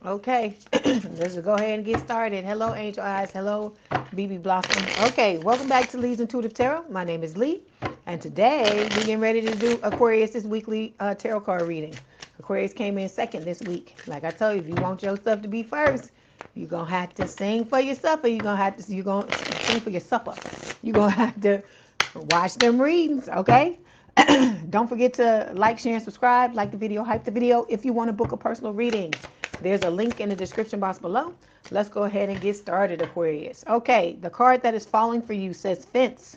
Okay, let's go ahead and get started. Hello, Angel Eyes. Hello, BB Blossom. Okay, welcome back to Leigh's Intuitive Tarot. My name is Leigh, and today we're getting ready to do Aquarius's weekly tarot card reading. Aquarius came in second this week. Like I told you, if you want your stuff to be first, you're gonna have to sing for your supper. You're gonna sing for your supper. You're gonna have to watch them readings, okay? Don't forget to like, share, and subscribe. Like the video, hype the video. If you want to book a personal reading, there's a link in the description box below. Let's go ahead and get started, Aquarius. Okay, the card that is falling for you says fence.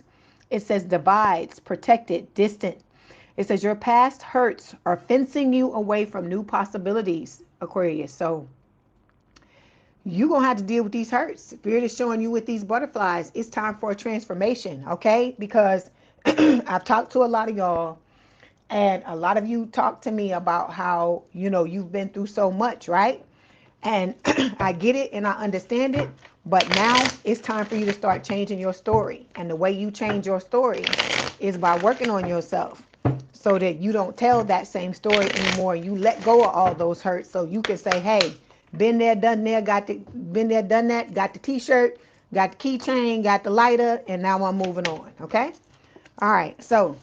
It says divides, protected, distant. It says your past hurts are fencing you away from new possibilities, Aquarius. So you're going to have to deal with these hurts. Spirit is showing you with these butterflies, it's time for a transformation, okay? Because I've talked to a lot of y'all, and a lot of you talk to me about how, you've been through so much, right? And I get it and I understand it, but now it's time for you to start changing your story. And the way you change your story is by working on yourself so that you don't tell that same story anymore. You let go of all those hurts so you can say, hey, been there, done there, been there, done that, got the t-shirt, got the keychain, got the lighter, and now I'm moving on, okay? All right, so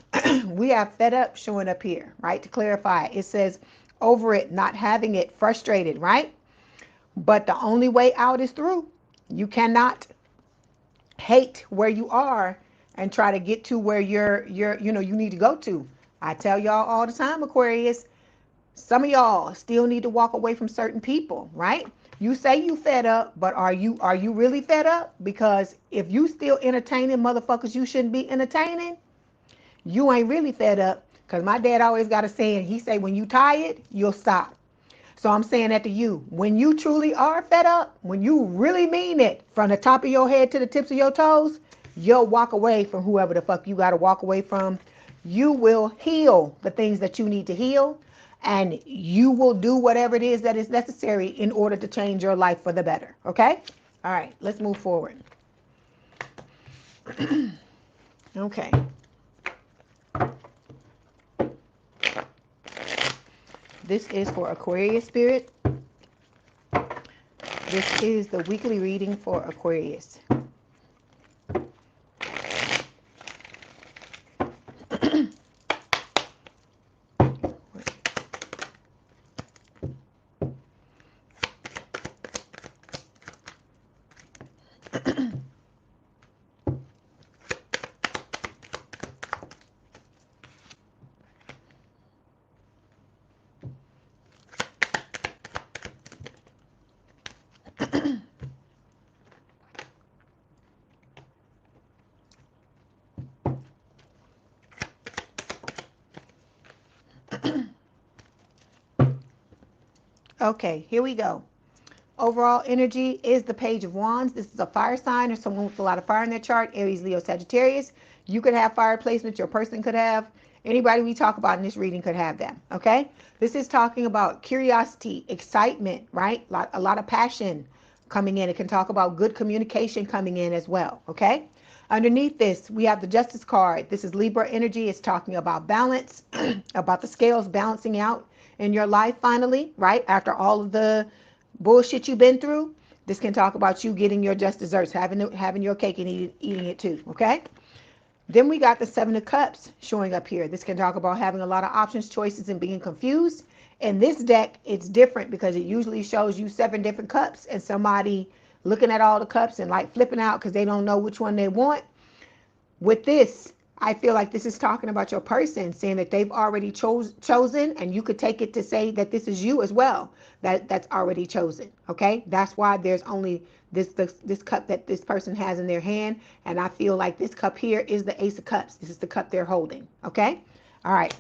we have fed up showing up here, right? To clarify, it says over it, not having it, frustrated, right? But the only way out is through. You cannot hate where you are and try to get to where you need to go to. I tell y'all all the time, Aquarius, some of y'all still need to walk away from certain people, right? You say you fed up, but are you really fed up? Because if you still entertaining motherfuckers you shouldn't be entertaining, you ain't really fed up. Because my dad always got a saying. He say, when you tired, you'll stop. So I'm saying that to you. When you truly are fed up, when you really mean it, from the top of your head to the tips of your toes, you'll walk away from whoever the fuck you got to walk away from. You will heal the things that you need to heal, and you will do whatever it is that is necessary in order to change your life for the better. Okay? All right, let's move forward. Okay. This is for Aquarius spirit. This is the weekly reading for Aquarius. Okay, here we go. Overall energy is the Page of Wands. This is a fire sign or someone with a lot of fire in their chart. Aries, Leo, Sagittarius. You could have fire placements. Your person could have. Anybody we talk about in this reading could have them. Okay? This is talking about curiosity, excitement, right? A lot of passion coming in. It can talk about good communication coming in as well. Okay? Underneath this, we have the Justice card. This is Libra energy. It's talking about balance, about the scales balancing out in your life finally, right? After all of the bullshit you've been through, this can talk about you getting your just desserts, having your cake and eating it too, okay? Then we got the Seven of Cups showing up here. This can talk about having a lot of options, choices, and being confused. In this deck, it's different because it usually shows you 7 different cups and somebody looking at all the cups and like flipping out because they don't know which one they want. With this, I feel like this is talking about your person, saying that they've already chosen, and you could take it to say that this is you as well, that's already chosen. Okay, that's why there's only this cup that this person has in their hand, and I feel like this cup here is the Ace of Cups. This is the cup they're holding. Okay, all right.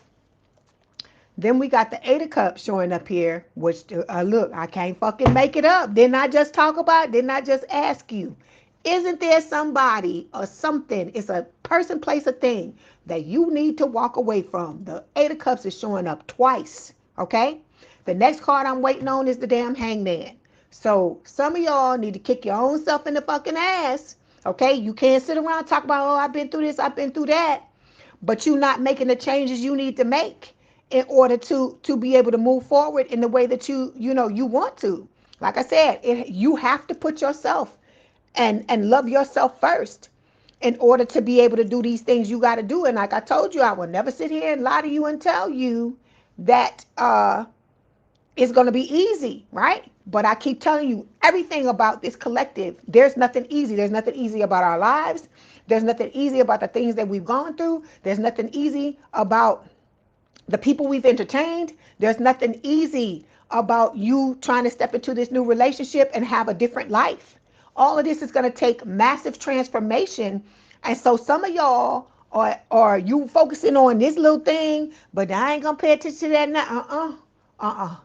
Then we got the Eight of Cups showing up here, which, look, I can't fucking make it up. Didn't I just talk about it? Didn't I just ask you? Isn't there somebody or something, it's a person, place, a thing that you need to walk away from? The Eight of Cups is showing up twice, okay? The next card I'm waiting on is the damn Hangman. So some of y'all need to kick your own self in the fucking ass, okay? You can't sit around and talk about, oh, I've been through this, I've been through that, but you're not making the changes you need to make in order to be able to move forward in the way that you want to. Like I said, you have to put yourself and love yourself first in order to be able to do these things you got to do. And like I told you, I will never sit here and lie to you and tell you that it's going to be easy, right? But I keep telling you everything about this collective. There's nothing easy. There's nothing easy about our lives. There's nothing easy about the things that we've gone through. There's nothing easy about the people we've entertained. There's nothing easy about you trying to step into this new relationship and have a different life. All of this is going to take massive transformation. And so some of y'all are you focusing on this little thing, but I ain't going to pay attention to that now.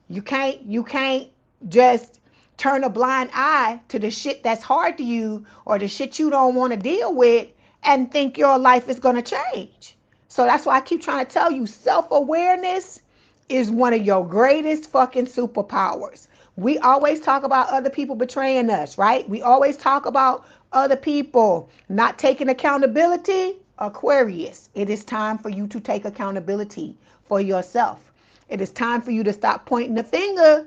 You can't just turn a blind eye to the shit that's hard to you or the shit you don't want to deal with and think your life is going to change. So that's why I keep trying to tell you, self-awareness is one of your greatest fucking superpowers. We always talk about other people betraying us, right? We always talk about other people not taking accountability. Aquarius, it is time for you to take accountability for yourself. It is time for you to stop pointing the finger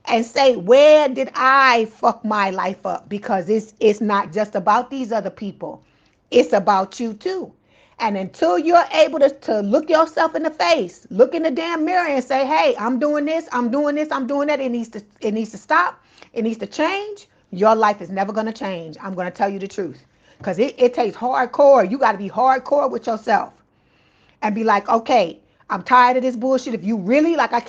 and say, where did I fuck my life up? Because it's not just about these other people. It's about you too. And until you're able to look yourself in the face, look in the damn mirror and say, hey, I'm doing this, I'm doing this, I'm doing that. It needs to stop. It needs to change. Your life is never going to change. I'm going to tell you the truth. Because it takes hardcore. You got to be hardcore with yourself and be like, okay, I'm tired of this bullshit. If you really, like I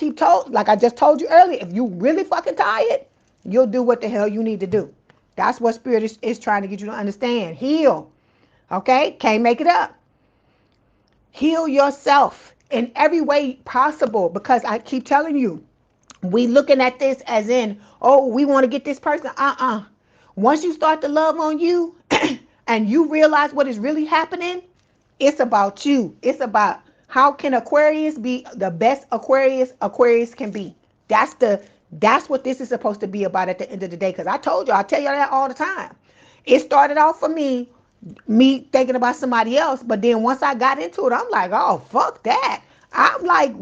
just told you earlier, if you really fucking tired, you'll do what the hell you need to do. That's what Spirit is trying to get you to understand. Heal. Okay? Can't make it up. Heal yourself in every way possible, because I keep telling you, we looking at this as in, oh, we want to get this person. Once you start to love on you and you realize what is really happening, it's about you. It's about how can Aquarius be the best Aquarius can be. That's what this is supposed to be about at the end of the day. Because I told you, I tell you that all the time. It started off for me thinking about somebody else, but then once I got into it, I'm like, oh, fuck that. I'm like,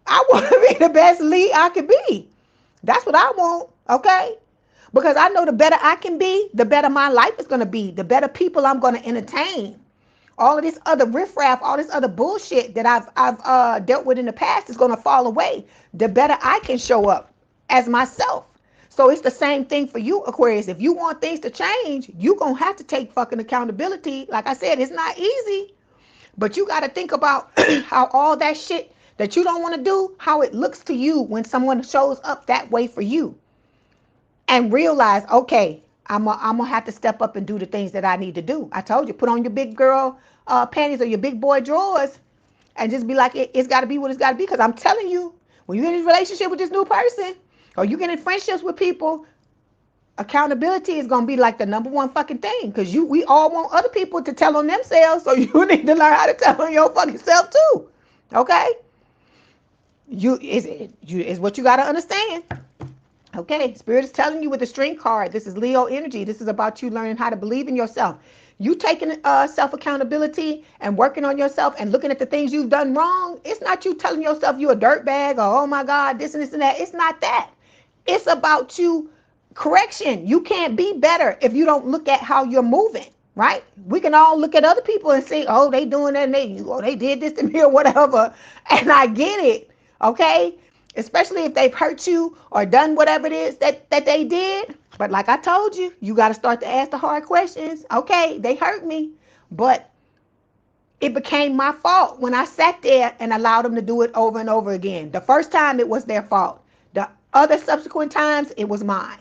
I want to be the best Leigh I can be. That's what I want, okay? Because I know the better I can be, the better my life is going to be, the better people I'm going to entertain. All of this other riffraff, all this other bullshit that I've dealt with in the past is going to fall away. The better I can show up as myself. So it's the same thing for you, Aquarius. If you want things to change, you're going to have to take fucking accountability. Like I said, it's not easy, but you got to think about how all that shit that you don't want to do, how it looks to you when someone shows up that way for you. And realize, okay, I'm gonna have to step up and do the things that I need to do. I told you, put on your big girl panties or your big boy drawers and just be like, it's got to be what it's got to be. Because I'm telling you, when you get in a relationship with this new person or you get in friendships with people, accountability is going to be like the number one fucking thing. Because we all want other people to tell on themselves. So you need to learn how to tell on your fucking self too. Okay? Is what you got to understand. Okay, Spirit is telling you with the Strength card, this is Leo energy. This is about you learning how to believe in yourself. You taking self-accountability and working on yourself and looking at the things you've done wrong. It's not you telling yourself you a dirtbag or, oh my God, this and this and that. It's not that. It's about you correction. You can't be better if you don't look at how you're moving, right? We can all look at other people and say, oh, they doing that and they did this to me or whatever. And I get it, okay? Especially if they've hurt you or done whatever it is that they did. But like I told you, you got to start to ask the hard questions. Okay, they hurt me, but it became my fault when I sat there and allowed them to do it over and over again. The first time it was their fault. The other subsequent times it was mine.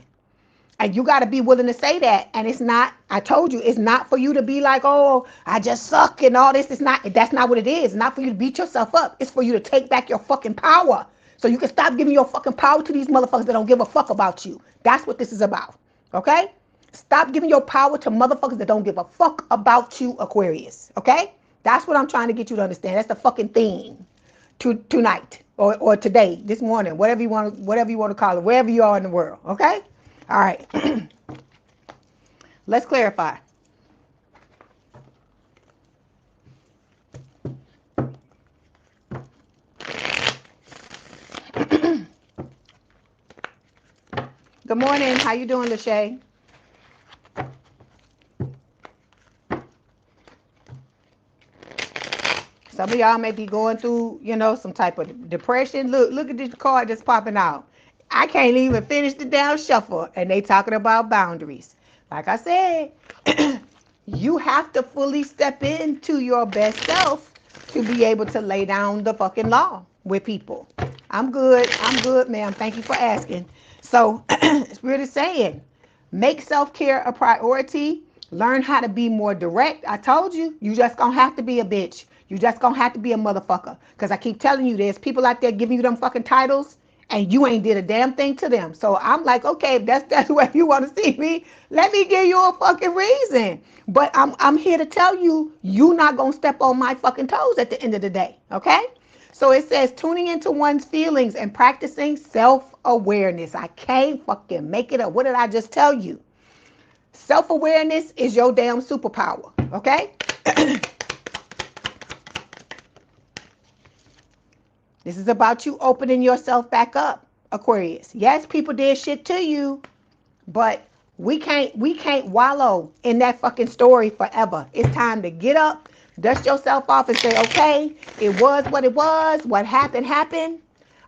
And you got to be willing to say that. And it's not, I told you, it's not for you to be like, oh, I just suck and all this. That's not what it is. It's not for you to beat yourself up. It's for you to take back your fucking power. So you can stop giving your fucking power to these motherfuckers that don't give a fuck about you. That's what this is about. Okay? Stop giving your power to motherfuckers that don't give a fuck about you, Aquarius. Okay? That's what I'm trying to get you to understand. That's the fucking theme tonight or today, this morning, whatever you want to call it, wherever you are in the world. Okay? All right. Let's clarify. Good morning. How you doing, Lachey? Some of y'all may be going through, you know, some type of depression. Look at this card that's popping out. I can't even finish the damn shuffle, and they talking about boundaries. Like I said, you have to fully step into your best self to be able to lay down the fucking law with people. I'm good, ma'am. Thank you for asking. So, Spirit is saying, make self-care a priority. Learn how to be more direct. I told you, you just gonna have to be a bitch. You just gonna have to be a motherfucker. Because I keep telling you, there's people out there giving you them fucking titles, and you ain't did a damn thing to them. So I'm like, okay, if that's the way you want to see me, let me give you a fucking reason. But I'm here to tell you, you not gonna step on my fucking toes at the end of the day, okay? So it says tuning into one's feelings and practicing self-awareness. I can't fucking make it up. What did I just tell you? Self-awareness is your damn superpower, okay? This is about you opening yourself back up, Aquarius. Yes, people did shit to you, but we can't wallow in that fucking story forever. It's time to get up, dust yourself off, and say, okay, it was what it was. What happened.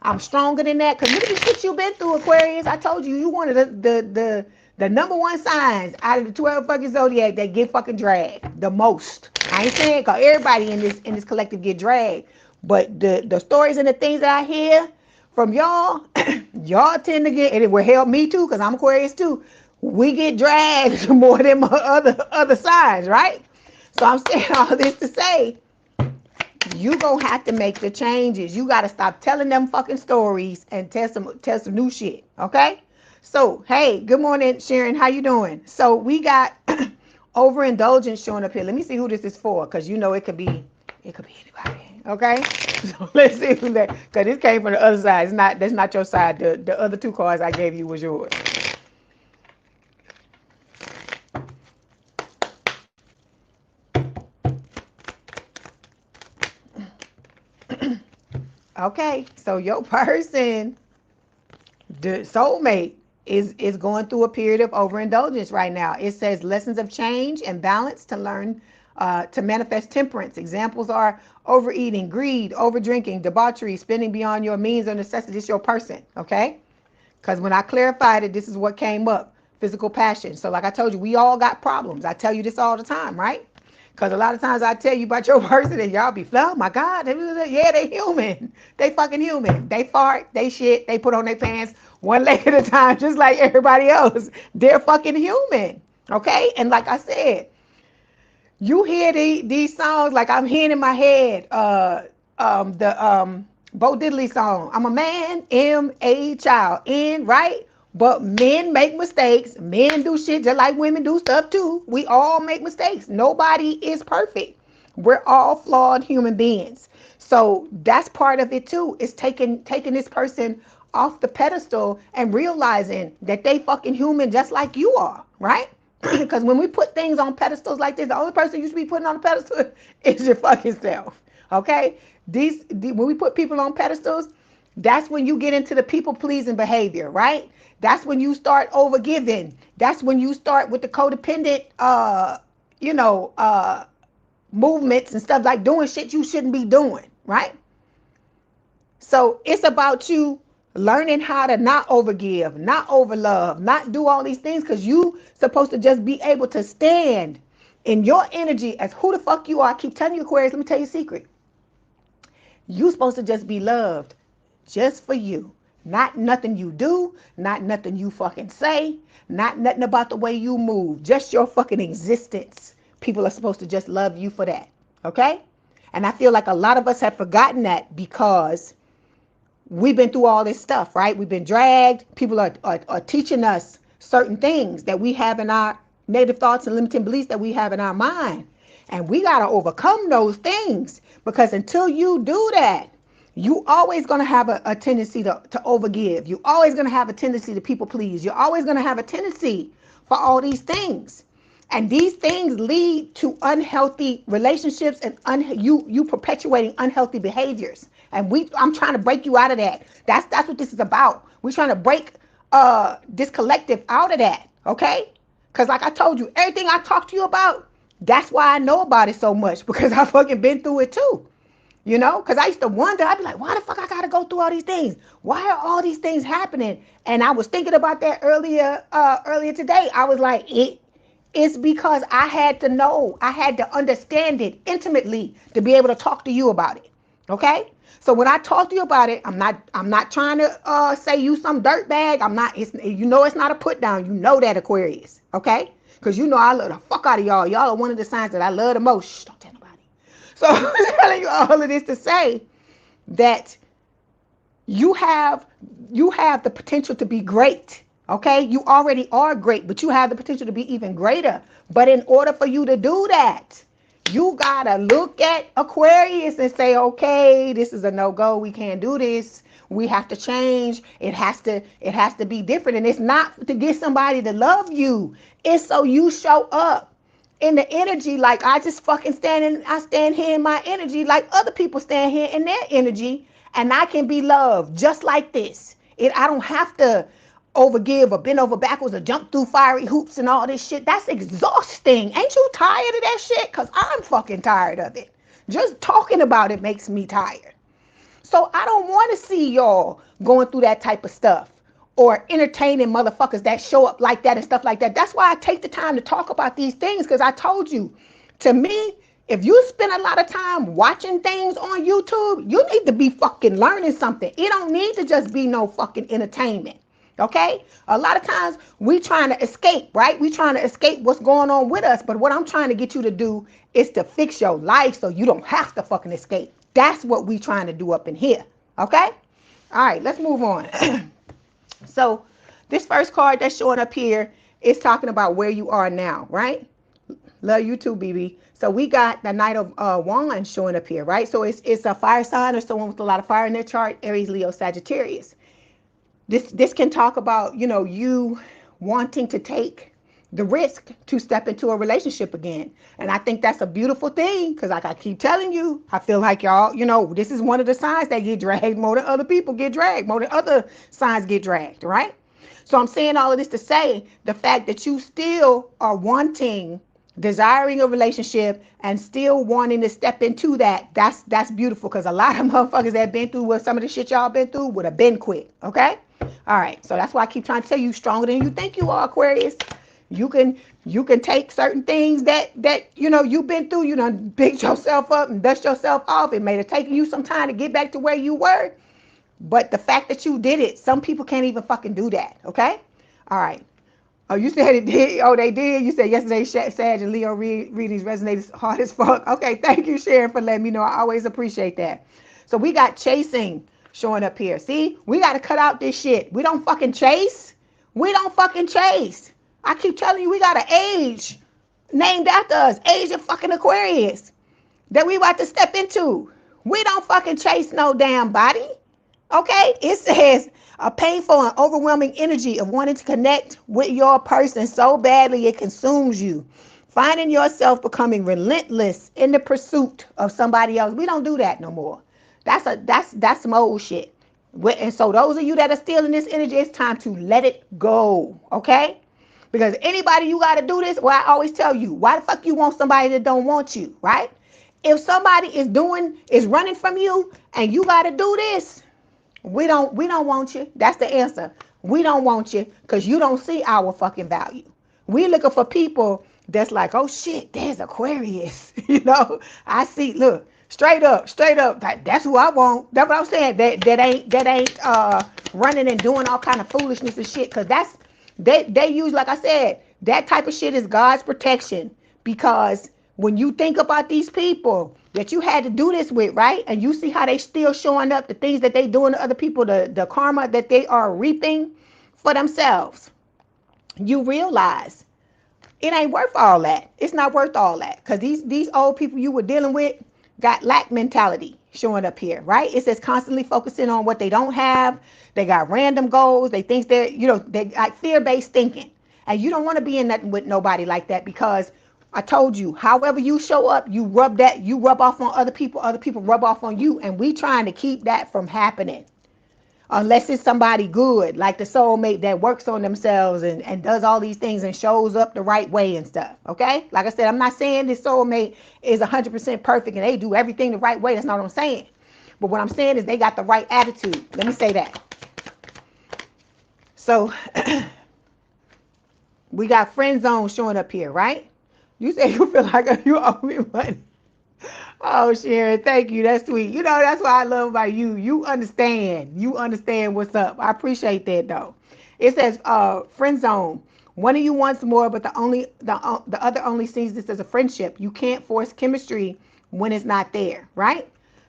I'm stronger than that. Because look at the shit you've been through, Aquarius. I told you, you one of the number one signs out of the 12 fucking zodiac that get fucking dragged the most. I ain't saying because everybody in this collective get dragged. But the stories and the things that I hear from y'all, y'all tend to get, and it will help me too, because I'm Aquarius too. We get dragged more than other signs, right? So I'm saying all this to say, you gonna have to make the changes. You gotta stop telling them fucking stories and tell some new shit, okay? So, hey, good morning, Sharon. How you doing? So we got overindulgence showing up here. Let me see who this is for, because you know it could be anybody. Okay, so let's see who that. Because this came from the other side. That's not your side. The other two cards I gave you was yours. Okay, so your person, the soulmate, is going through a period of overindulgence right now. It says lessons of change and balance to learn to manifest temperance. Examples are overeating, greed, overdrinking, debauchery, spending beyond your means or necessity. It's your person, okay? Because when I clarified it, this is what came up, physical passion. So like I told you, we all got problems. I tell you this all the time, right? Because a lot of times I tell you about your person and y'all be, oh my God, yeah, they human. They fucking human. They fart, they shit, they put on their pants one leg at a time, just like everybody else. They're fucking human, okay? And like I said, you hear these songs like I'm hearing in my head, the Bo Diddley song, I'm a man, a child, N, right? But men make mistakes. Men do shit just like women do stuff too. We all make mistakes. Nobody is perfect. We're all flawed human beings. So that's part of it too, is taking this person off the pedestal and realizing that they fucking human just like you are, right? Because when we put things on pedestals like this, the only person you should be putting on a pedestal is your fucking self. Okay? When we put people on pedestals, that's when you get into the people-pleasing behavior, right? That's when you start overgiving. That's when you start with the codependent, movements and stuff, like doing shit you shouldn't be doing, right? So it's about you learning how to not overgive, not overlove, not do all these things, because you supposed to just be able to stand in your energy as who the fuck you are. I keep telling you, Aquarius, let me tell you a secret. You supposed to just be loved just for you. Not nothing you do, not nothing you fucking say, not nothing about the way you move, just your fucking existence. People are supposed to just love you for that, okay? And I feel like a lot of us have forgotten that because we've been through all this stuff, right? We've been dragged. People are teaching us certain things that we have in our negative thoughts and limiting beliefs that we have in our mind. And we got to overcome those things, because until you do that, you always going to have a tendency to overgive. You always going to have a tendency to people please. You're always going to have a tendency for all these things. And these things lead to unhealthy relationships and you perpetuating unhealthy behaviors. And I'm trying to break you out of that. That's what this is about. We're trying to break this collective out of that, okay? Because like I told you, everything I talk to you about, that's why I know about it so much, because I fucking been through it too. You know, because I used to wonder, I'd be like, why the fuck I gotta go through all these things? Why are all these things happening? And I was thinking about that earlier today. I was like, it's because I had to know, I had to understand it intimately to be able to talk to you about it. Okay? So when I talk to you about it, I'm not trying to say you some dirt bag. I'm not, it's not a put down. You know that, Aquarius. Okay? Because you know I love the fuck out of y'all. Y'all are one of the signs that I love the most. Shh, don't tell nobody. So I'm telling you all of this to say that you have the potential to be great. Okay, you already are great, but you have the potential to be even greater. But in order for you to do that, you gotta look at Aquarius and say, okay, this is a no-go. We can't do this. We have to change. It has to be different. And it's not to get somebody to love you. It's so you show up in the energy like I just fucking I stand here in my energy like other people stand here in their energy, and I can be loved just like this. I don't have to overgive or bend over backwards or jump through fiery hoops and all this shit. That's exhausting. Ain't you tired of that shit? Because I'm fucking tired of it. Just talking about it makes me tired. So I don't want to see y'all going through that type of stuff or entertaining motherfuckers that show up like that and stuff like that. That's why I take the time to talk about these things, because I told you, to me, if you spend a lot of time watching things on YouTube, you need to be fucking learning something. It don't need to just be no fucking entertainment. Okay? A lot of times we trying to escape, right? We trying to escape what's going on with us. But what I'm trying to get you to do is to fix your life so you don't have to fucking escape. That's what we trying to do up in here. Okay? All right, let's move on. So this first card that's showing up here is talking about where you are now, right? Love you too, BB. So we got the Knight of Wands showing up here, right? So it's a fire sign or someone with a lot of fire in their chart, Aries, Leo, Sagittarius. This can talk about, you wanting to take the risk to step into a relationship again. And I think that's a beautiful thing, because like I keep telling you, I feel like y'all, this is one of the signs that get dragged more than other people get dragged, more than other signs get dragged, right? So I'm saying all of this to say the fact that you still are desiring a relationship and still wanting to step into that's beautiful, because a lot of motherfuckers that been through what some of the shit y'all been through would have been quit, okay? All right, so that's why I keep trying to tell you, stronger than you think you are, Aquarius. You can take certain things that you've been through. You done picked yourself up and dust yourself off. It may have taken you some time to get back to where you were, but the fact that you did it, some people can't even fucking do that. Okay, all right. Oh, you said it did. Oh, they did. You said yesterday, Sag and Leo readings resonated hard as fuck. Okay, thank you, Sharon, for letting me know. I always appreciate that. So we got chasing showing up here. See, we got to cut out this shit. We don't fucking chase. We don't fucking chase. I keep telling you, we got an age named after us, age of fucking Aquarius, that we about to step into. We don't fucking chase no damn body. Okay? It says a painful and overwhelming energy of wanting to connect with your person so badly it consumes you. Finding yourself becoming relentless in the pursuit of somebody else. We don't do that no more. That's some old shit. And so those of you that are still in this energy, it's time to let it go. Okay? Because anybody you got to do this, well, I always tell you, why the fuck you want somebody that don't want you, right? If somebody is running from you and you got to do this, we don't want you. That's the answer. We don't want you because you don't see our fucking value. We looking for people that's like, oh shit, there's Aquarius. I see, look, straight up. That's who I want. That's what I'm saying. That ain't running and doing all kind of foolishness and shit, because they use, like I said, that type of shit is God's protection. Because when you think about these people that you had to do this with, right? And you see how they still showing up, the things that they doing to other people, the karma that they are reaping for themselves, you realize it ain't worth all that. It's not worth all that. Because these old people you were dealing with got lack mentality showing up here, right? It says constantly focusing on what they don't have. They got random goals. They think they like fear-based thinking. And you don't want to be in that with nobody like that, because I told you, however you show up, you rub off on other people rub off on you. And we trying to keep that from happening. Unless it's somebody good, like the soulmate that works on themselves and does all these things and shows up the right way and stuff, okay? Like I said, I'm not saying this soulmate is 100% perfect and they do everything the right way. That's not what I'm saying. But what I'm saying is they got the right attitude. Let me say that. So we got friend zone showing up here, right? You say you feel like you owe me money. Oh, Sharon, thank you. That's sweet. You know, that's what I love about you. You understand. You understand what's up. I appreciate that, though. It says, friend zone. One of you wants more, but the other only sees this as a friendship. You can't force chemistry when it's not there, right?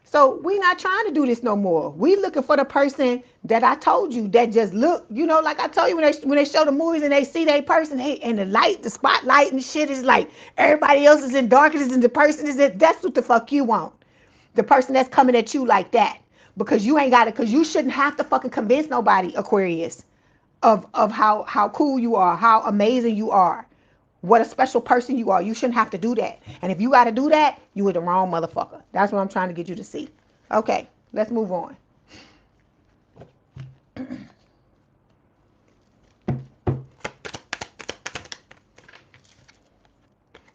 So we not trying to do this no more. We looking for the person that I told you that just look, you know, like I told you when they show the movies and they see that person, hey, and the light, the spotlight and shit is like everybody else is in darkness and the person is in, that's what the fuck you want. The person that's coming at you like that. Because you ain't got it, because you shouldn't have to fucking convince nobody, Aquarius, of how cool you are, how amazing you are, what a special person you are. You shouldn't have to do that. And if you got to do that, you were the wrong motherfucker. That's what I'm trying to get you to see. Okay, let's move on.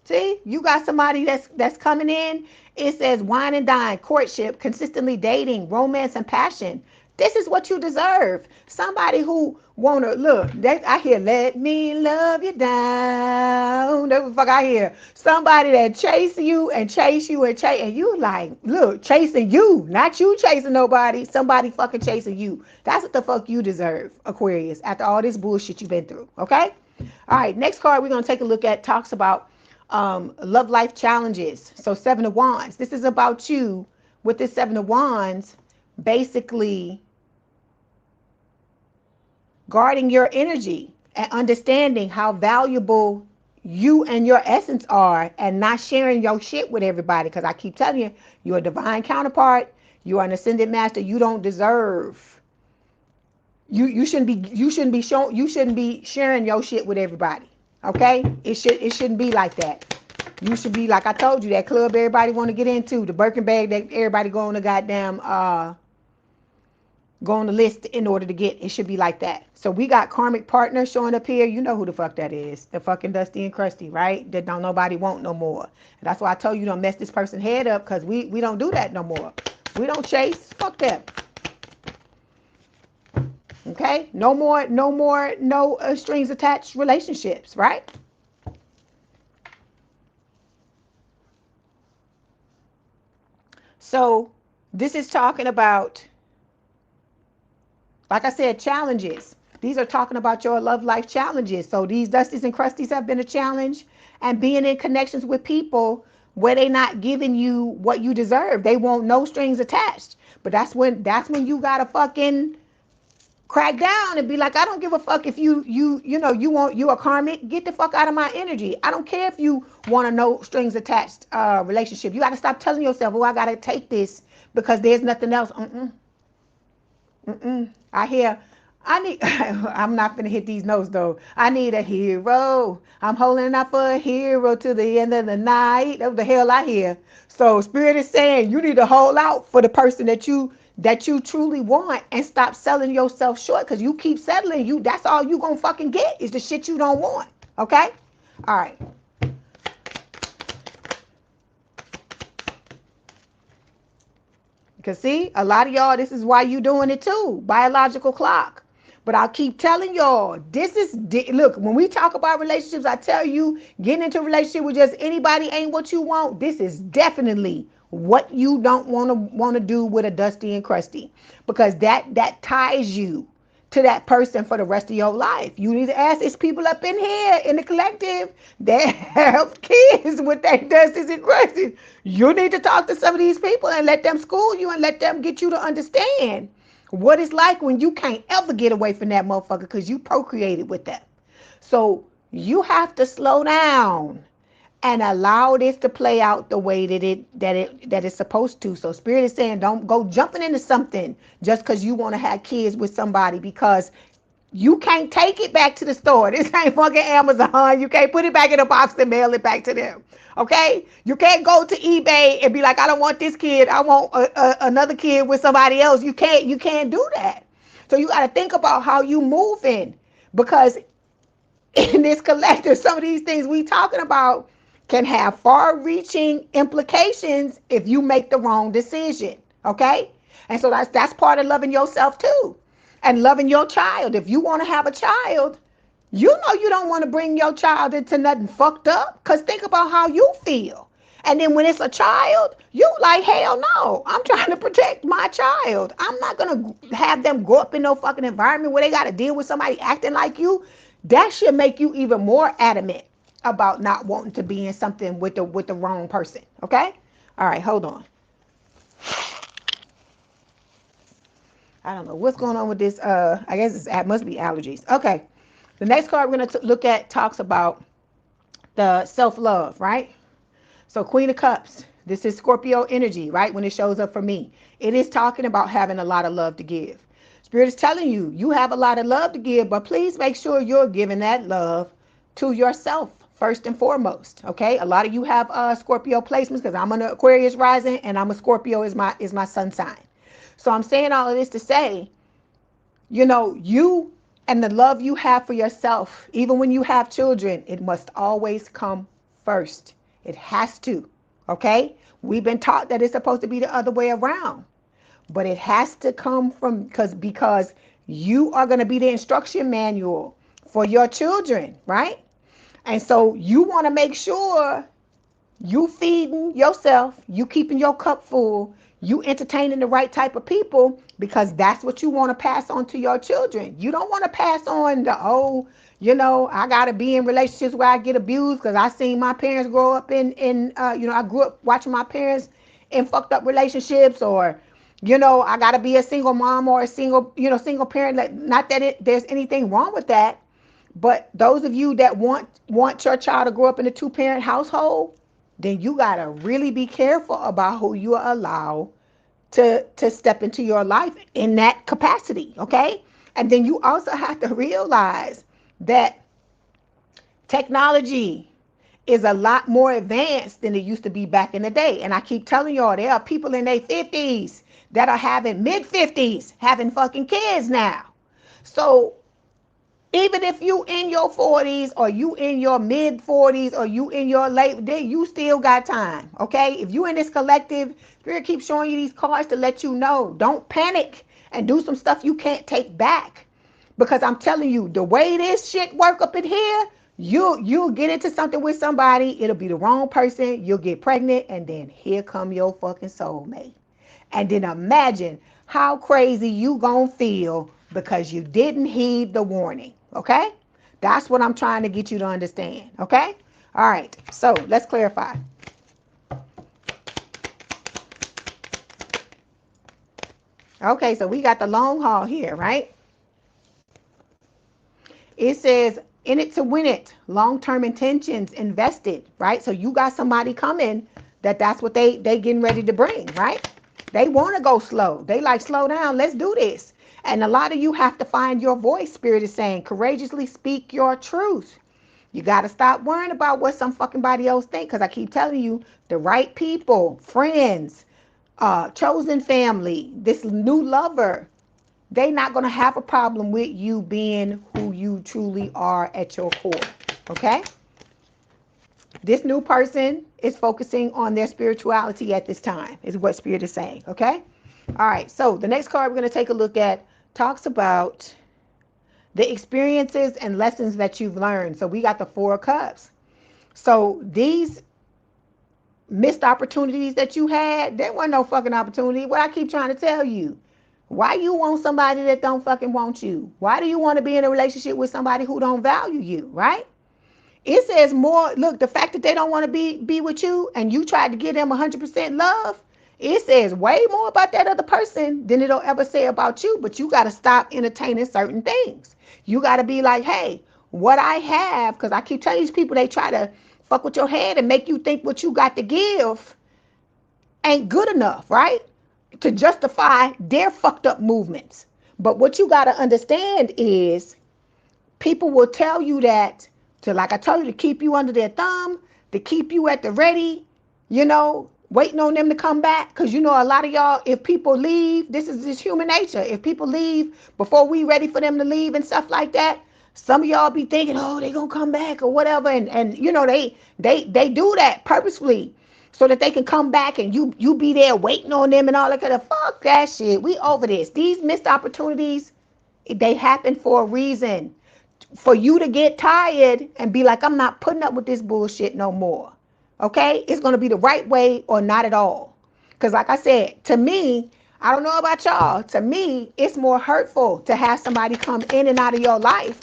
See, you got somebody that's coming in. It says wine and dine, courtship, consistently dating, romance and passion. This is what you deserve. Somebody who wanna look. I hear "Let me love you down." That's what the fuck I hear. Somebody that chase you and chase you and chase, and you like, look, chasing you, not you chasing nobody. Somebody fucking chasing you. That's what the fuck you deserve, Aquarius. After all this bullshit you've been through. Okay. All right. Next card we're gonna take a look at talks about love life challenges. So 7 of Wands. This is about you with this 7 of Wands, basically guarding your energy and understanding how valuable you and your essence are and not sharing your shit with everybody. Because I keep telling you, you're a divine counterpart. You are an ascended master. You don't deserve. You shouldn't be sharing your shit with everybody. Okay? It shouldn't be like that. You should be like I told you, that club everybody want to get into, the Birkin bag that everybody go on the goddamn go on the list in order to get. It should be like that. So we got karmic partner showing up here. You know who the fuck that is. The fucking Dusty and Crusty, right? That don't nobody want no more. And that's why I told you don't mess this person head up, because we don't do that no more. We don't chase. Fuck them. Okay? No strings attached relationships, right? So this is talking about, like I said, challenges. These are talking about your love life challenges. So these Dusties and Crusties have been a challenge, and being in connections with people where they not giving you what you deserve. They want no strings attached. But that's when you gotta fucking crack down and be like, I don't give a fuck if you a karmic. Get the fuck out of my energy. I don't care if you want a no strings attached relationship. You gotta stop telling yourself, oh, I gotta take this because there's nothing else. I'm not gonna hit these notes though. I need a hero. I'm holding out for a hero to the end of the night. That's what the hell I hear. So Spirit is saying you need to hold out for the person that you truly want and stop selling yourself short, because you keep settling. That's all you gonna fucking get is the shit you don't want. Okay? All right. Because see, a lot of y'all, this is why you doing it too. Biological clock. But I'll keep telling y'all, look, when we talk about relationships, I tell you, getting into a relationship with just anybody ain't what you want. This is definitely what you don't want to do with a Dusty and Crusty, because that ties you to that person for the rest of your life. You need to ask these people up in here in the collective that have kids with their Dusties and Crusties. You need to talk to some of these people and let them school you and let them get you to understand what it's like when you can't ever get away from that motherfucker because you procreated with them. So you have to slow down and allow this to play out the way that it's supposed to. So Spirit is saying, don't go jumping into something just because you want to have kids with somebody, because you can't take it back to the store. This ain't fucking Amazon. You can't put it back in a box and mail it back to them. Okay? You can't go to eBay and be like, I don't want this kid. I want another kid with somebody else. You can't do that. So you got to think about how you moving, because in this collective, some of these things we talking about can have far-reaching implications if you make the wrong decision. Okay? And so that's part of loving yourself too, and loving your child. If you want to have a child, you know you don't want to bring your child into nothing fucked up, because think about how you feel. And then when it's a child, you like, hell no, I'm trying to protect my child. I'm not going to have them grow up in no fucking environment where they got to deal with somebody acting like you. That should make you even more adamant about not wanting to be in something with the wrong person. Okay? All right, hold on. I don't know what's going on with this. I guess it must be allergies. Okay. The next card we're going to look at talks about the self-love, right? So Queen of Cups, this is Scorpio energy, right? When it shows up for me, it is talking about having a lot of love to give. Spirit is telling you, you have a lot of love to give, but please make sure you're giving that love to yourself first and foremost, okay? A lot of you have Scorpio placements, because I'm an Aquarius rising and I'm a Scorpio is my sun sign. So I'm saying all of this to say, you know, you and the love you have for yourself, even when you have children, it must always come first. It has to, okay? We've been taught that it's supposed to be the other way around, but it has to come from, because you are going to be the instruction manual for your children, right? And so you want to make sure you feeding yourself, you keeping your cup full, you entertaining the right type of people, because that's what you want to pass on to your children. You don't want to pass on the, oh, you know, I got to be in relationships where I get abused, because I seen my parents grow up in you know, I grew up watching my parents in fucked up relationships, or, you know, I got to be a single mom or a single, you know, single parent. Like, not that there's anything wrong with that, but those of you that want your child to grow up in a two-parent household, then you got to really be careful about who you allow to step into your life in that capacity, okay? And then you also have to realize that technology is a lot more advanced than it used to be back in the day. And I keep telling y'all, there are people in their 50s that are having mid-50s having fucking kids now. So even if you in your 40s, or you in your mid 40s, or you in your late day, you still got time, okay? If you in this collective, Spirit keeps showing you these cards to let you know, don't panic and do some stuff you can't take back. Because I'm telling you, the way this shit work up in here, you'll get into something with somebody, it'll be the wrong person, you'll get pregnant, and then here come your fucking soulmate. And then imagine how crazy you gonna feel because you didn't heed the warning, okay? That's what I'm trying to get you to understand, okay? All right, so let's clarify. Okay, so we got the long haul here, right? It says, in it to win it, long-term intentions invested, right? So you got somebody coming that's what they getting ready to bring, right? They want to go slow. They like, slow down, let's do this. And a lot of you have to find your voice. Spirit is saying, courageously speak your truth. You got to stop worrying about what some fucking body else think, because I keep telling you, the right people, friends, chosen family, this new lover, they not going to have a problem with you being who you truly are at your core, okay? This new person is focusing on their spirituality at this time, is what Spirit is saying, okay? All right, so the next card we're going to take a look at talks about the experiences and lessons that you've learned. So we got the Four of Cups. So these missed opportunities that you had, there wasn't no fucking opportunity. What I keep trying to tell you, why you want somebody that don't fucking want you? Why do you want to be in a relationship with somebody who don't value you, right? It says more, look, the fact that they don't want to be with you and you tried to give them 100% love, it says way more about that other person than it'll ever say about you. But you got to stop entertaining certain things. You got to be like, hey, what I have, because I keep telling these people, they try to fuck with your head and make you think what you got to give ain't good enough, right? To justify their fucked up movements. But what you got to understand is people will tell you that to, like I told you, to keep you under their thumb, to keep you at the ready, you know, waiting on them to come back. Because you know, a lot of y'all, if people leave, this is just human nature. If people leave before we ready for them to leave and stuff like that, some of y'all be thinking, oh, they gonna come back or whatever. And you know, they do that purposefully so that they can come back and you be there waiting on them and all that kind of fuck that shit. We over this. These missed opportunities, they happen for a reason. For you to get tired and be like, I'm not putting up with this bullshit no more. Okay? It's going to be the right way or not at all. Because like I said, to me, I don't know about y'all, to me, it's more hurtful to have somebody come in and out of your life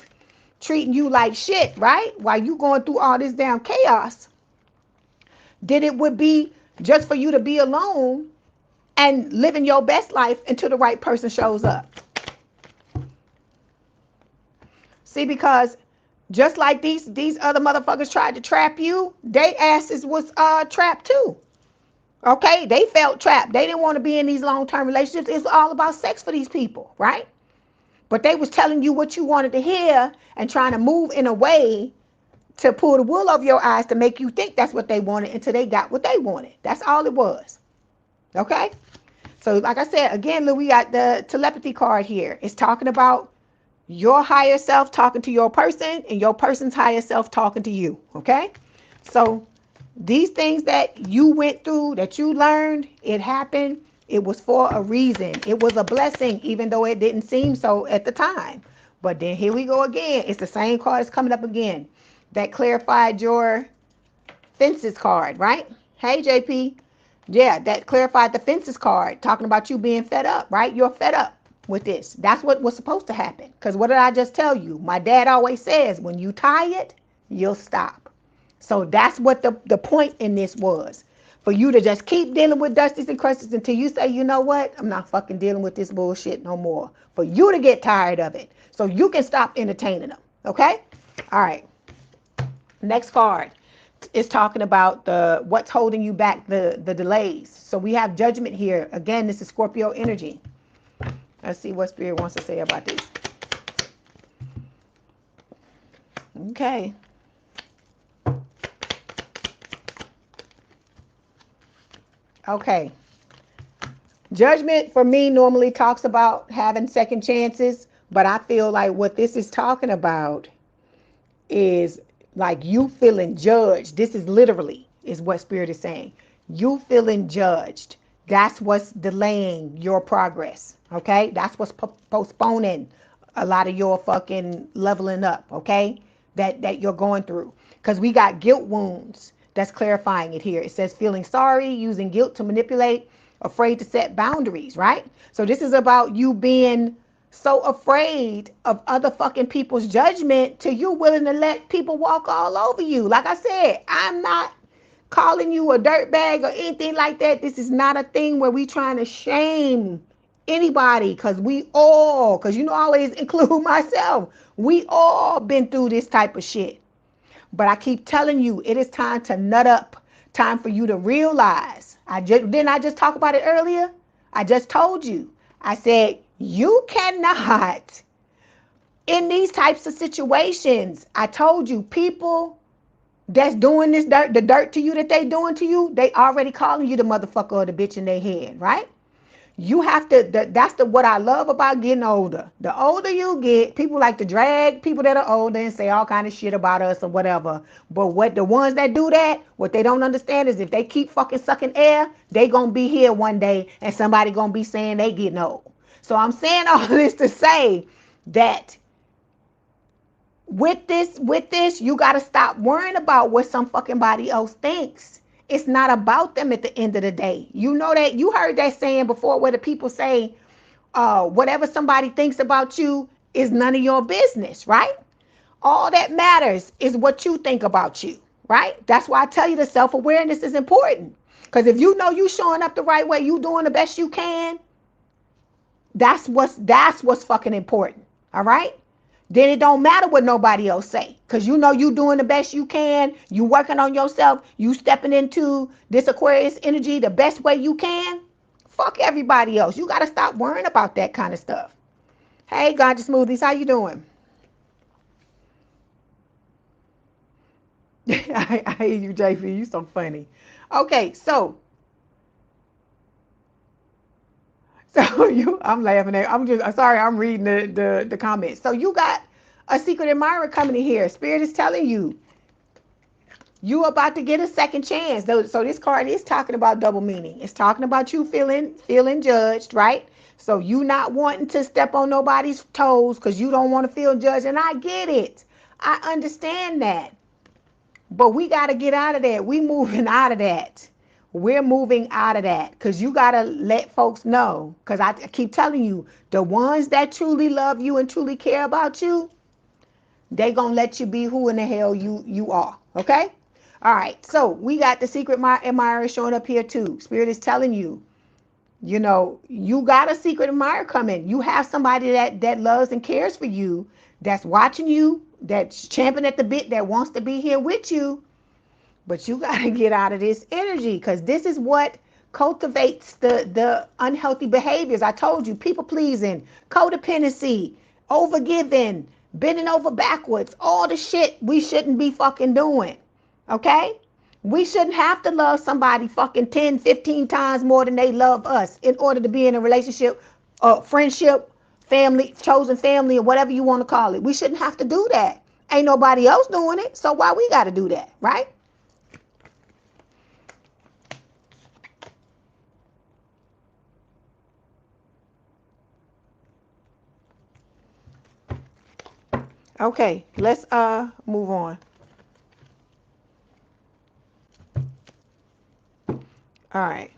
treating you like shit, right? While you going through all this damn chaos, than it would be just for you to be alone and living your best life until the right person shows up. See, because just like these other motherfuckers tried to trap you, they asses was trapped too. Okay, they felt trapped. They didn't want to be in these long-term relationships. It's all about sex for these people, right? But they was telling you what you wanted to hear and trying to move in a way to pull the wool over your eyes to make you think that's what they wanted until they got what they wanted. That's all it was. Okay? So like I said, again, Lou, we got the telepathy card here. It's talking about your higher self talking to your person and your person's higher self talking to you. Okay? So these things that you went through, that you learned, it happened. It was for a reason. It was a blessing, even though it didn't seem so at the time. But then here we go again. It's the same card that's coming up again. That clarified your fences card, right? Hey, JP. Yeah, that clarified the fences card, talking about you being fed up, right? You're fed up with this. That's what was supposed to happen. Because what did I just tell you? My dad always says, when you tired, you'll stop. So that's what the point in this was. For you to just keep dealing with dusties and crusties until you say, you know what? I'm not fucking dealing with this bullshit no more. For you to get tired of it. So you can stop entertaining them. Okay? All right. Next card is talking about the what's holding you back, the delays. So we have judgment here. Again, this is Scorpio energy. Let's see what Spirit wants to say about this. Okay. Okay. Judgment for me normally talks about having second chances, but I feel like what this is talking about is like you feeling judged. This is literally is what Spirit is saying. You feeling judged. That's what's delaying your progress. Okay? That's what's postponing a lot of your fucking leveling up, okay? That you're going through. Because we got guilt wounds. That's clarifying it here. It says feeling sorry, using guilt to manipulate, afraid to set boundaries, right? So this is about you being so afraid of other fucking people's judgment till you willing to let people walk all over you. Like I said, I'm not calling you a dirtbag or anything like that. This is not a thing where we trying to shame anybody, because we all, because you know I always include myself, we all been through this type of shit. But I keep telling you, it is time to nut up. Time for you to realize. Didn't I just talk about it earlier? I just told you. I said, you cannot, in these types of situations, I told you, people that's doing this dirt, the dirt to you that they doing to you, they already calling you the motherfucker or the bitch in their head, right? You have to, that's what I love about getting older. The older you get, people like to drag people that are older and say all kind of shit about us or whatever. But what the ones that do that, what they don't understand is if they keep fucking sucking air, they gonna be here one day and somebody gonna be saying they getting old. So I'm saying all this to say that with this, you gotta stop worrying about what some fucking body else thinks. It's not about them at the end of the day. You know that, you heard that saying before where the people say, whatever somebody thinks about you is none of your business, right? All that matters is what you think about you, right? That's why I tell you the self-awareness is important. Because if you know you showing up the right way, you doing the best you can, that's what's fucking important, all right? Then it don't matter what nobody else say, because you know you doing the best you can, you working on yourself, you stepping into this Aquarius energy the best way you can. Fuck everybody else. You got to stop worrying about that kind of stuff. Hey, Ganja Smoothies, how you doing? I hear you, JP. You so funny. Okay, so So I'm laughing at, I'm just, sorry, I'm reading the comments. So you got a secret admirer coming in here. Spirit is telling you, you about to get a second chance. So this card is talking about double meaning. It's talking about you feeling judged, right? So you not wanting to step on nobody's toes because you don't want to feel judged. And I get it. I understand that. But we got to get out of that. We moving out of that. We're moving out of that because you got to let folks know. Because I keep telling you, the ones that truly love you and truly care about you, they going to let you be who in the hell you are. Okay? All right. So we got the secret admirer showing up here too. Spirit is telling you, you know, you got a secret admirer coming. You have somebody that loves and cares for you, that's watching you, that's champing at the bit, that wants to be here with you. But you got to get out of this energy because this is what cultivates the unhealthy behaviors. I told you, people pleasing, codependency, overgiving, bending over backwards, all the shit we shouldn't be fucking doing. Okay? We shouldn't have to love somebody fucking 10, 15 times more than they love us in order to be in a relationship, friendship, family, chosen family, or whatever you want to call it. We shouldn't have to do that. Ain't nobody else doing it, so why we got to do that, right? Okay, let's move on. All right.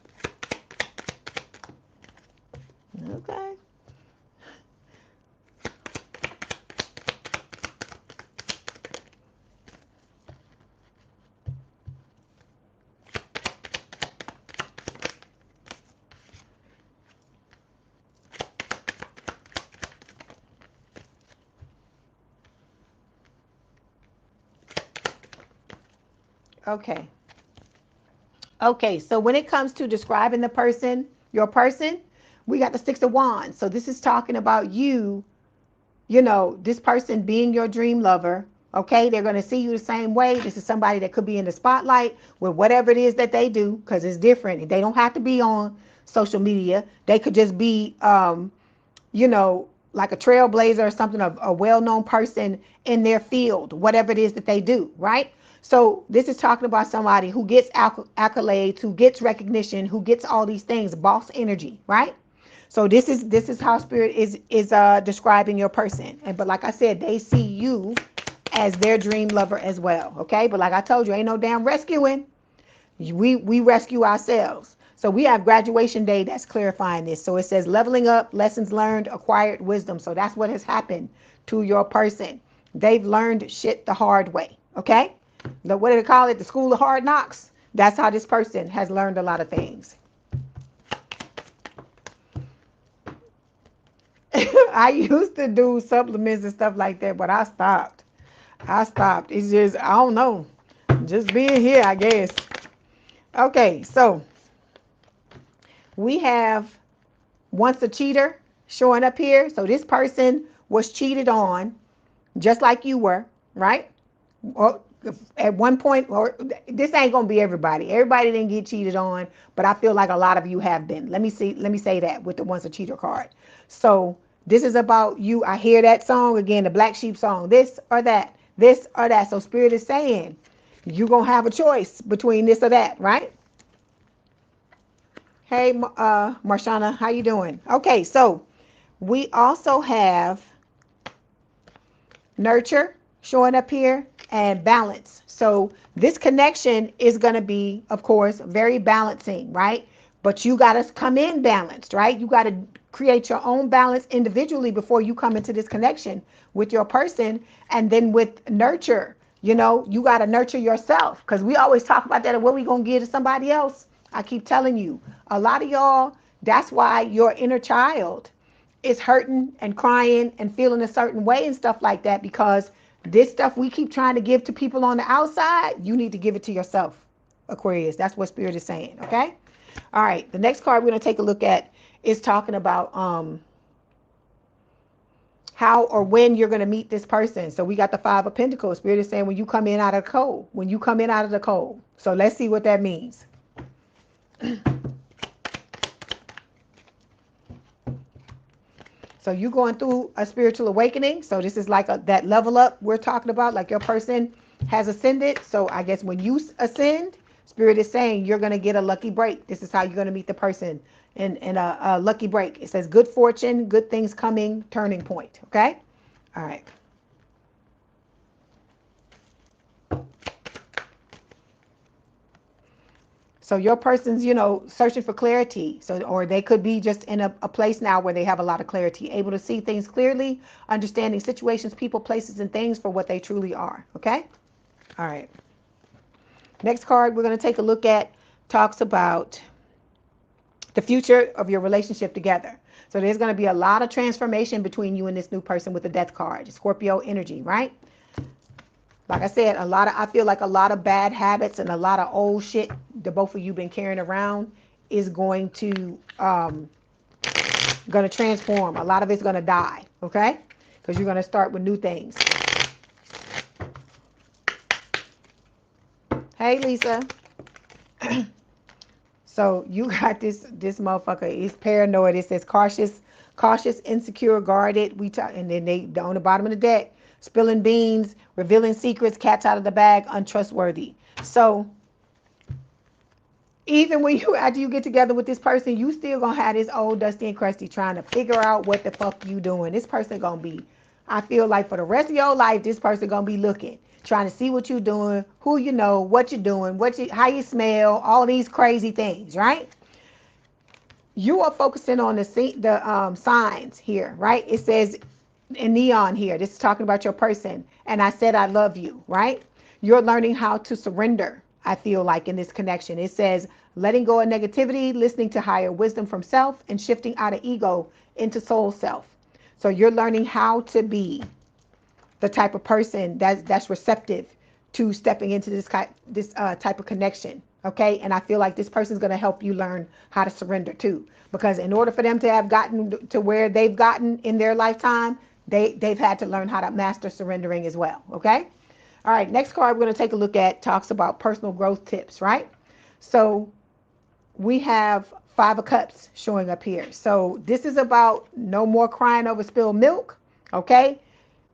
Okay. Okay. Okay, so when it comes to describing the person, your person, we got the Six of Wands. So this is talking about you, you know, this person being your dream lover. Okay, they're going to see you the same way. This is somebody that could be in the spotlight with whatever it is that they do, because it's different. They don't have to be on social media. They could just be, you know, like a trailblazer or something, a well-known person in their field, whatever it is that they do, right? So this is talking about somebody who gets accolades, who gets recognition, who gets all these things, boss energy, right? So this is how spirit is describing your person. And but like I said, they see you as their dream lover as well. Okay, but like I told you, ain't no damn rescuing. We rescue ourselves. So we have graduation day that's clarifying this. So it says leveling up, lessons learned, acquired wisdom. So that's what has happened to your person. They've learned shit the hard way. Okay, what do they call it? The school of hard knocks. That's how this person has learned a lot of things. I used to do supplements and stuff like that, but I stopped. It's just, I don't know. Just being here, I guess. Okay, so we have once a cheater showing up here. So this person was cheated on just like you were, right? Or at one point, or this ain't gonna be everybody. Everybody didn't get cheated on, but I feel like a lot of you have been. Let me say that with the once a cheater card. So this is about you. I hear that song again, the Black Sheep song, this or that, this or that. So spirit is saying you're gonna have a choice between this or that, right? Hey, Marshana, how you doing? Okay, so we also have nurture showing up here and balance. So this connection is going to be, of course, very balancing, right? But you got to come in balanced, right? You got to create your own balance individually before you come into this connection with your person. And then with nurture, you know, you got to nurture yourself, because we always talk about that. What we going to give to somebody else? I keep telling you, a lot of y'all, that's why your inner child is hurting and crying and feeling a certain way and stuff like that, because this stuff we keep trying to give to people on the outside, you need to give it to yourself, Aquarius. That's what spirit is saying. Okay. All right, the next card we're going to take a look at is talking about how or when you're going to meet this person. So we got the Five of Pentacles. Spirit is saying when you come in out of the cold, when you come in out of the cold. So let's see what that means. So you're going through a spiritual awakening. So this is like that level up we're talking about, like your person has ascended. So I guess when you ascend, Spirit is saying you're going to get a lucky break. This is how you're going to meet the person in a lucky break. It says good fortune, good things coming, turning point. Okay? All right. So your person's, searching for clarity. So, or they could be just in a place now where they have a lot of clarity, able to see things clearly, understanding situations, people, places, and things for what they truly are. Okay? All right. Next card we're going to take a look at talks about the future of your relationship together. So there's going to be a lot of transformation between you and this new person with the Death card. Scorpio energy, right? Like I said, I feel like a lot of bad habits and a lot of old shit that both of you been carrying around is going to transform. A lot of it's going to die, okay? Because you're going to start with new things. Hey, Lisa. So you got this motherfucker is paranoid. It says cautious, insecure, guarded. And then they on the bottom of the deck, spilling beans, revealing secrets, cats out of the bag, untrustworthy. So even when after you get together with this person, you still gonna have this old dusty and crusty trying to figure out what the fuck you doing. This person gonna be, I feel like for the rest of your life, this person gonna be looking, trying to see what you doing, who you know, what you're doing, how you smell, all these crazy things, right? You are focusing on the signs here, right? It says in neon here, this is talking about your person. And I said, I love you, right? You're learning how to surrender, I feel like, in this connection. It says letting go of negativity, listening to higher wisdom from self, and shifting out of ego into soul self. So you're learning how to be the type of person that's receptive to stepping into this type of connection. Okay, and I feel like this person is going to help you learn how to surrender too, because in order for them to have gotten to where they've gotten in their lifetime, they've had to learn how to master surrendering as well. Okay, all right. Next card we're going to take a look at talks about personal growth tips. Right, so we have Five of Cups showing up here. So this is about no more crying over spilled milk. Okay.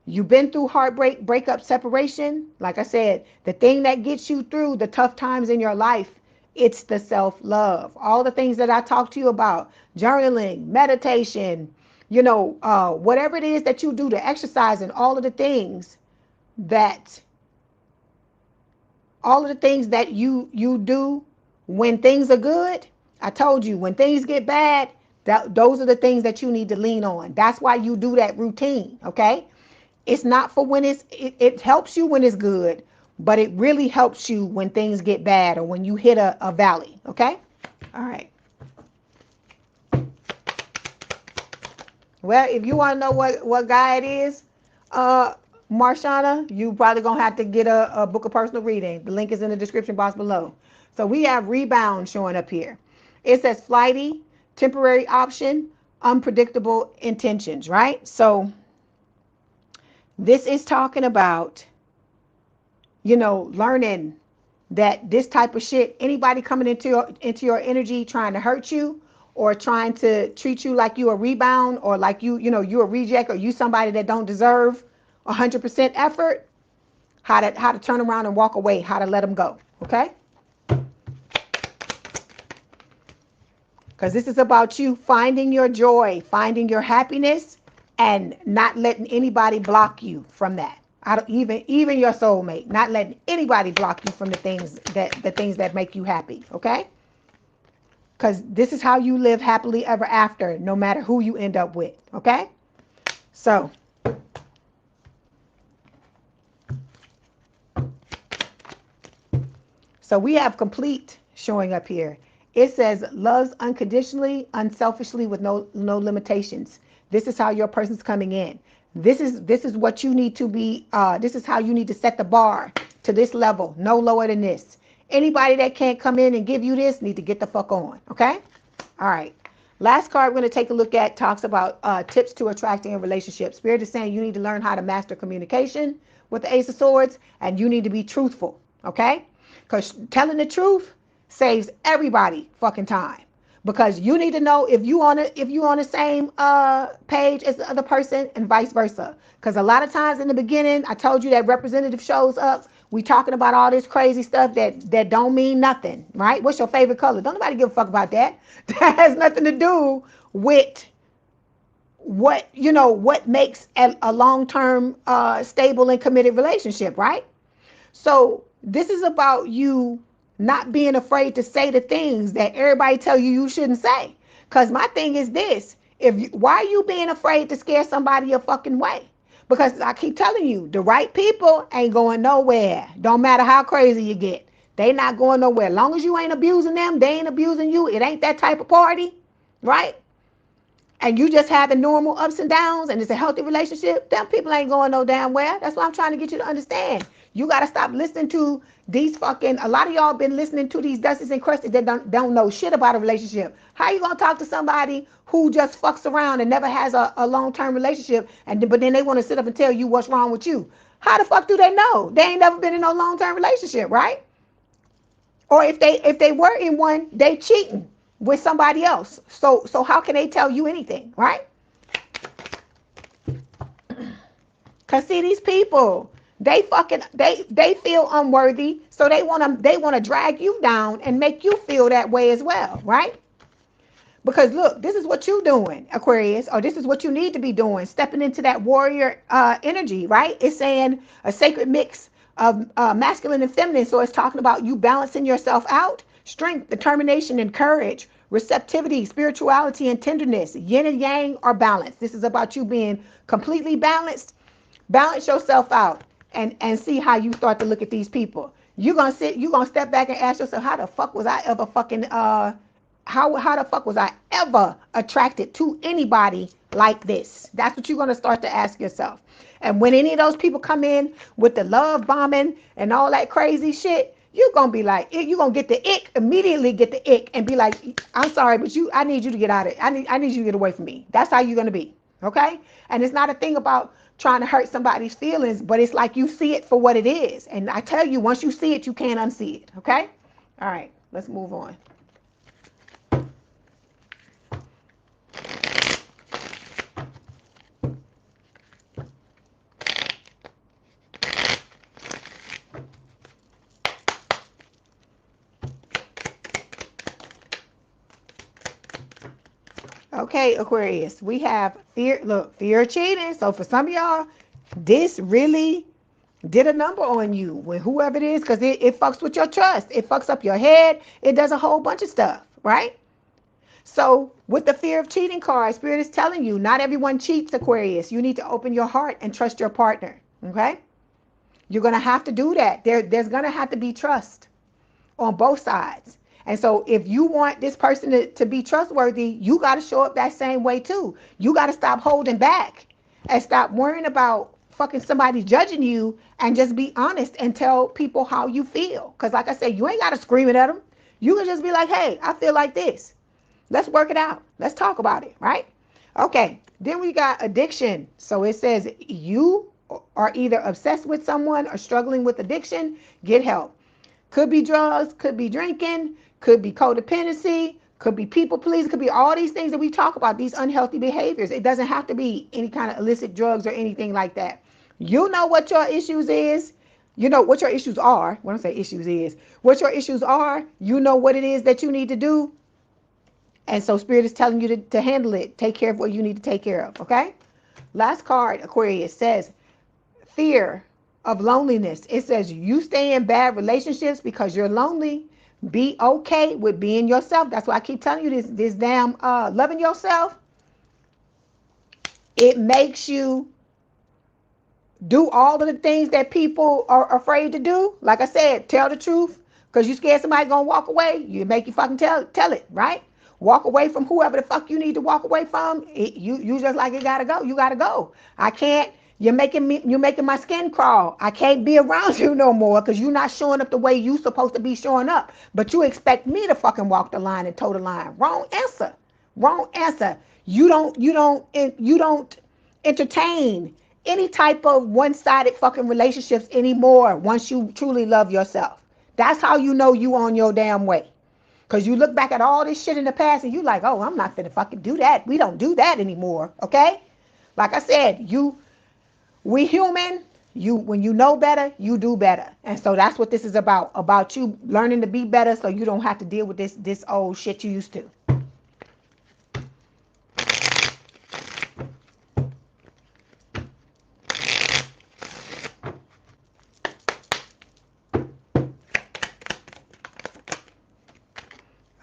You've been through heartbreak, breakup, separation. Like I said, the thing that gets you through the tough times in your life, it's the self-love. All the things that I talked to you about, journaling, meditation, whatever it is that you do to exercise, and all of the things that you do when things are good. I told you, when things get bad, those are the things that you need to lean on. That's why you do that routine, okay? It's not for when it helps you when it's good, but it really helps you when things get bad or when you hit a valley. Okay? All right. Well, if you want to know what guy it is, Marshana, you probably going to have to get a book of personal reading. The link is in the description box below. So we have rebound showing up here. It says flighty, temporary option, unpredictable intentions, right? So this is talking about, learning that this type of shit, anybody coming into your energy trying to hurt you or trying to treat you like you a rebound or like you a reject or you somebody that don't deserve 100% effort, how to turn around and walk away, how to let them go, okay? Because this is about you finding your joy, finding your happiness, and not letting anybody block you from that. I don't even your soulmate, not letting anybody block you from the things that make you happy, okay? Because this is how you live happily ever after, no matter who you end up with, okay? So we have complete showing up here. It says loves unconditionally, unselfishly, with no limitations. This is how your person's coming in. This is what you need to be. This is how you need to set the bar to this level, no lower than this. Anybody that can't come in and give you this need to get the fuck on. Okay. All right. Last card we're going to take a look at talks about tips to attracting a relationship. Spirit is saying you need to learn how to master communication with the Ace of Swords, and you need to be truthful. Okay. Because telling the truth saves everybody fucking time. because you need to know if you on the same page as the other person and vice versa. Because a lot of times in the beginning, I told you that representative shows up. We talking about all this crazy stuff that don't mean nothing, right? What's your favorite color? Don't nobody give a fuck about that. That has nothing to do with what makes a long-term stable and committed relationship, right? So this is about you not being afraid to say the things that everybody tell you you shouldn't say. Because my thing is this: why are you being afraid to scare somebody a fucking way? Because I keep telling you, the right people ain't going nowhere. Don't matter how crazy you get. They not going nowhere. As long as you ain't abusing them, they ain't abusing you. It ain't that type of party, right? And you just having normal ups and downs and it's a healthy relationship, them people ain't going no damn where. That's what I'm trying to get you to understand. You got to stop listening to these fucking, a lot of y'all been listening to these dusties and crusties that don't know shit about a relationship. How you going to talk to somebody who just fucks around and never has a long-term relationship, but then they want to sit up and tell you what's wrong with you? How the fuck do they know? They ain't never been in no long-term relationship, right? Or if they were in one, they cheating with somebody else. So how can they tell you anything, right? Cause see, these people, they feel unworthy, so they wanna drag you down and make you feel that way as well, right? Because look, this is what you doing, Aquarius, or this is what you need to be doing, stepping into that warrior energy, right? It's saying a sacred mix of masculine and feminine. So it's talking about you balancing yourself out, strength, determination, and courage, receptivity, spirituality, and tenderness. Yin and yang are balanced. This is about you being completely balanced. Balance yourself out and see how you start to look at these people. You're gonna step back and ask yourself, how the fuck was I ever fucking how the fuck was I ever attracted to anybody like this? That's what you're going to start to ask yourself. And when any of those people come in with the love bombing and all that crazy shit, you're going to be like, you're going to get the ick, immediately get the ick and be like, I'm sorry, but I need you to get out of it. I need you to get away from me. That's how you're going to be. Okay? And it's not a thing about trying to hurt somebody's feelings, but it's like you see it for what it is. And I tell you, once you see it, you can't unsee it. Okay? All right, let's move on. Okay, Aquarius, we have fear. Look, fear of cheating. So for some of y'all, this really did a number on you with whoever it is, because it fucks with your trust. It fucks up your head. It does a whole bunch of stuff, right? So with the fear of cheating card, Spirit is telling you, not everyone cheats, Aquarius. You need to open your heart and trust your partner, okay? You're going to have to do that. There's going to have to be trust on both sides. And so if you want this person to be trustworthy, you got to show up that same way too. You got to stop holding back and stop worrying about fucking somebody judging you, and just be honest and tell people how you feel. Because like I said, you ain't got to scream it at them. You can just be like, hey, I feel like this. Let's work it out. Let's talk about it, right? Okay, then we got addiction. So it says you are either obsessed with someone or struggling with addiction, get help. Could be drugs, could be drinking, could be codependency, could be people pleasing, could be all these things that we talk about, these unhealthy behaviors. It doesn't have to be any kind of illicit drugs or anything like that. You know what your issues is. You know what your issues are. When I say issues is, what your issues are, you know what it is that you need to do. And so Spirit is telling you to handle it. Take care of what you need to take care of, okay? Last card, Aquarius, says fear of loneliness. It says you stay in bad relationships because you're lonely. Be okay with being yourself. That's why I keep telling you this damn loving yourself. It makes you do all of the things that people are afraid to do. Like I said, tell the truth, because you scared somebody's gonna walk away. You make you fucking tell it, right? Walk away from whoever the fuck you need to walk away from. You just like, it gotta go. You gotta go. I can't. You're making my skin crawl. I can't be around you no more because you're not showing up the way you supposed to be showing up. But you expect me to fucking walk the line and toe the line. Wrong answer. Wrong answer. You don't entertain any type of one-sided fucking relationships anymore once you truly love yourself. That's how you know you on your damn way. Because you look back at all this shit in the past and you like, oh, I'm not finna fucking do that. We don't do that anymore, okay? Like I said, we human. When you know better, you do better. And so that's what this is about you learning to be better so you don't have to deal with this old shit you used to.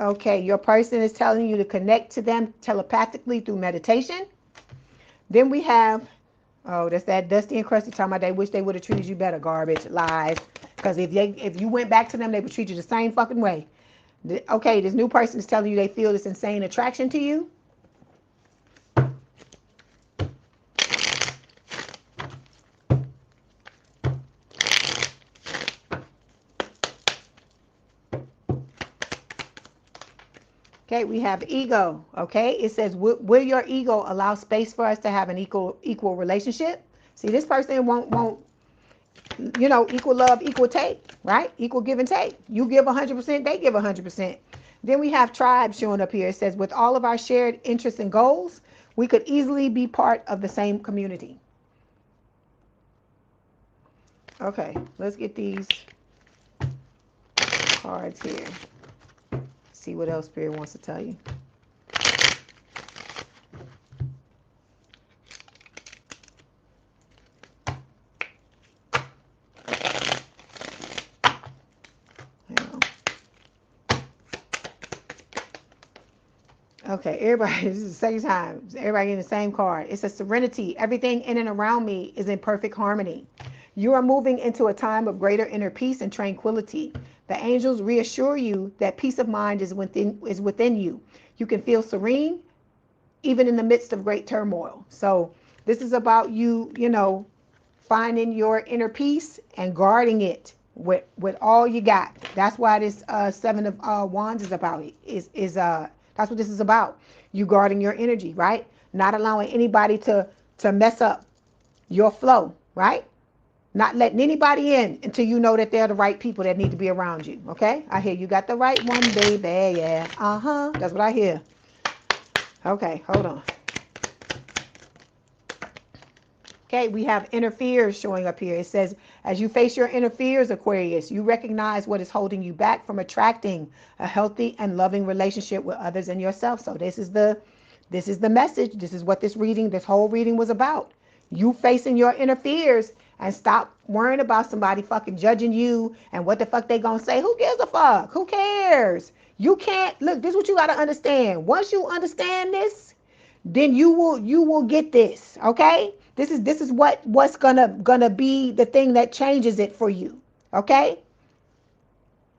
Okay, your person is telling you to connect to them telepathically through meditation. Then we have, oh, that's that dusty and crusty talking about they wish they would have treated you better. Garbage, lies. Because if you went back to them, they would treat you the same fucking way. Okay, this new person is telling you they feel this insane attraction to you. Okay, we have ego. Okay, it says, will your ego allow space for us to have an equal relationship? See, this person won't, equal love, equal take, right? Equal give and take. You give 100%, they give 100%. Then we have tribe showing up here. It says, with all of our shared interests and goals, we could easily be part of the same community. Okay, let's get these cards here. See what else Spirit wants to tell you. Okay, everybody, this is the second time. Everybody getting the same card. It's a serenity. Everything in and around me is in perfect harmony. You are moving into a time of greater inner peace and tranquility. The angels reassure you that peace of mind is within you. You can feel serene even in the midst of great turmoil. So this is about you, finding your inner peace and guarding it with all you got. That's why this Seven of Wands is about. That's what this is about. You guarding your energy, right? Not allowing anybody to mess up your flow, right? Not letting anybody in until you know that they're the right people that need to be around you, okay? I hear you got the right one, baby, yeah. That's what I hear. Okay, hold on. Okay, we have inner fears showing up here. It says, as you face your inner fears, Aquarius, you recognize what is holding you back from attracting a healthy and loving relationship with others and yourself. So this is the message. This is what this whole reading was about. You facing your inner fears and stop worrying about somebody fucking judging you and what the fuck they gonna say. Who gives a fuck? Who cares? You can't, look, this is what you gotta understand. Once you understand this, then you will get this, okay? This is what's gonna be the thing that changes it for you, okay?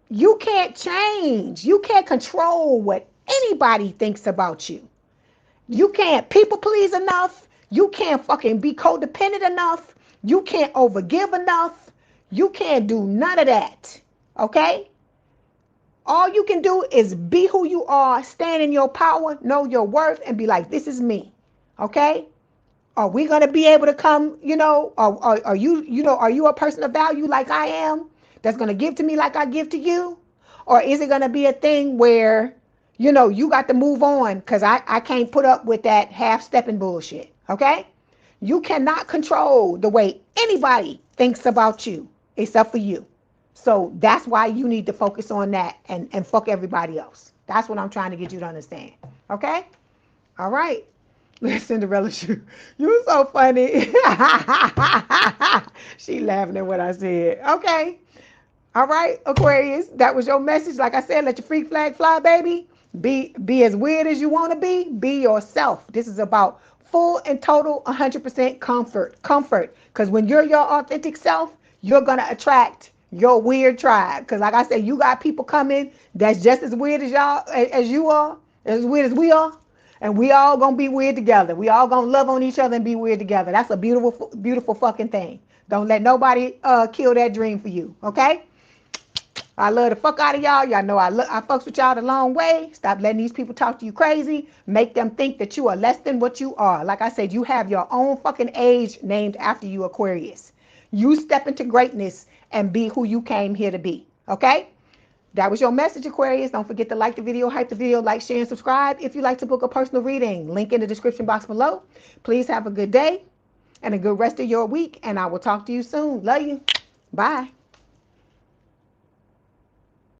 You can't change. You can't control what anybody thinks about you. You can't people please enough. You can't fucking be codependent enough. You can't overgive enough. You can't do none of that, okay? All you can do is be who you are, stand in your power, know your worth, and be like, this is me, okay? Are we going to be able to come, are you a person of value like I am that's going to give to me like I give to you? Or is it going to be a thing where, you got to move on because I can't put up with that half-stepping bullshit, okay? You cannot control the way anybody thinks about you except for you. So that's why you need to focus on that and fuck everybody else. That's what I'm trying to get you to understand, okay? All right. Cinderella, you so funny. She laughing at what I said. Okay. All right, Aquarius, that was your message. Like I said, let your freak flag fly, baby. Be as weird as you want to be. Be yourself. This is about full and total 100% comfort. Because when you're your authentic self, you're going to attract your weird tribe. Because like I said, you got people coming that's just as weird as y'all, as you are, as weird as we are. And we all gonna be weird together. We all gonna love on each other and be weird together. That's a beautiful, beautiful fucking thing. Don't let nobody kill that dream for you, okay? I love the fuck out of y'all. Y'all know I fucks with y'all the long way. Stop letting these people talk to you crazy. Make them think that you are less than what you are. Like I said, you have your own fucking age named after you, Aquarius. You step into greatness and be who you came here to be, okay? That was your message, Aquarius. Don't forget to like the video, hype the video, like, share, and subscribe. If you'd like to book a personal reading, link in the description box below. Please have a good day and a good rest of your week, and I will talk to you soon. Love you. Bye.